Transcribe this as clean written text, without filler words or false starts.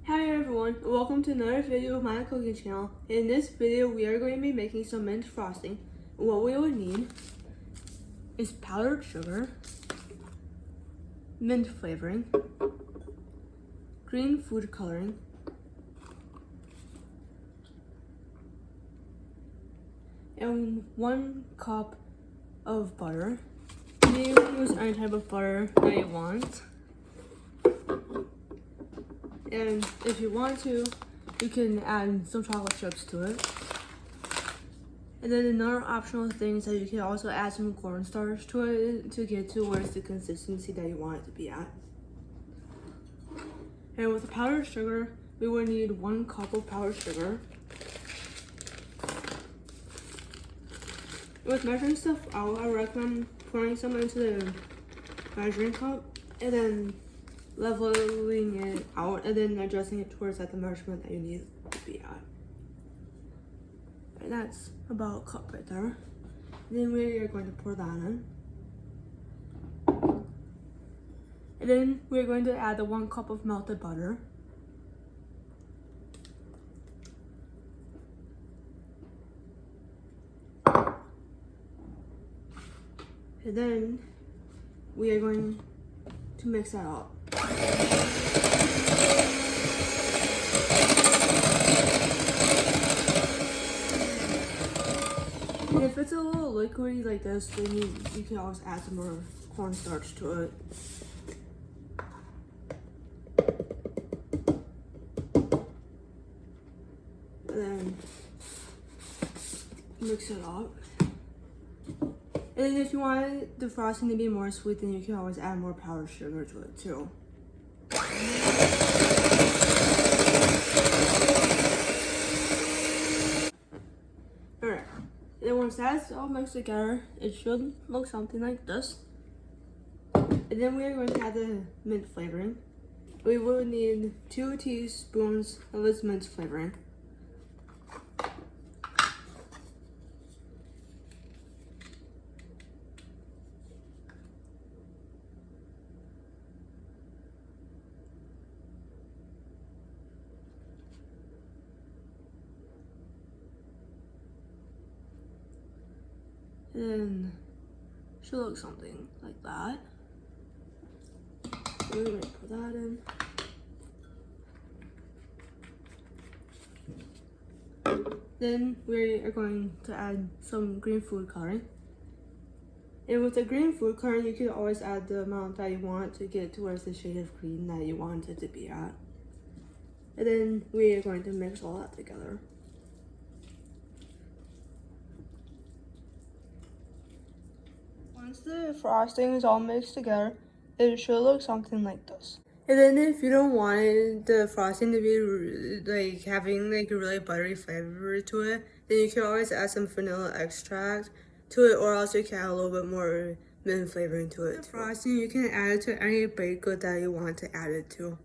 Hi everyone, welcome to another video of my cooking channel. In this video, we are going to be making some mint frosting. What we will need is powdered sugar, mint flavoring, green food coloring, and 1 cup of butter. You can use any type of butter that you want. And if you want to, you can add some chocolate chips to it. And then another optional thing is that you can also add some cornstarch to it to get towards the consistency that you want it to be at. And with the powdered sugar, we would need 1 cup of powdered sugar. With measuring stuff out, I recommend pouring some into the measuring cup and then leveling it out and then adjusting it towards the measurement that you need it to be at. And that's about a cup right there. And then we are going to pour that in. And then we're going to add the 1 cup of melted butter. And then we are going to mix that up. And if it's a little liquidy like this, then you can always add some more cornstarch to it. And then mix it up. And then if you want the frosting to be more sweet, then you can always add more powdered sugar to it too. Alright, then once that's all mixed together, it should look something like this. And then we are going to add the mint flavoring. We will need 2 teaspoons of this mint flavoring. And should look something like that. We're going to put that in. Then we are going to add some green food coloring. And with the green food coloring, you can always add the amount that you want to get towards the shade of green that you want it to be at. And then we are going to mix all that together. Once the frosting is all mixed together, it should look something like this. And then if you don't want the frosting to be like having like a really buttery flavor to it, then you can always add some vanilla extract to it, or else you can add a little bit more mint flavoring to it. The frosting, you can add it to any baked good that you want to add it to.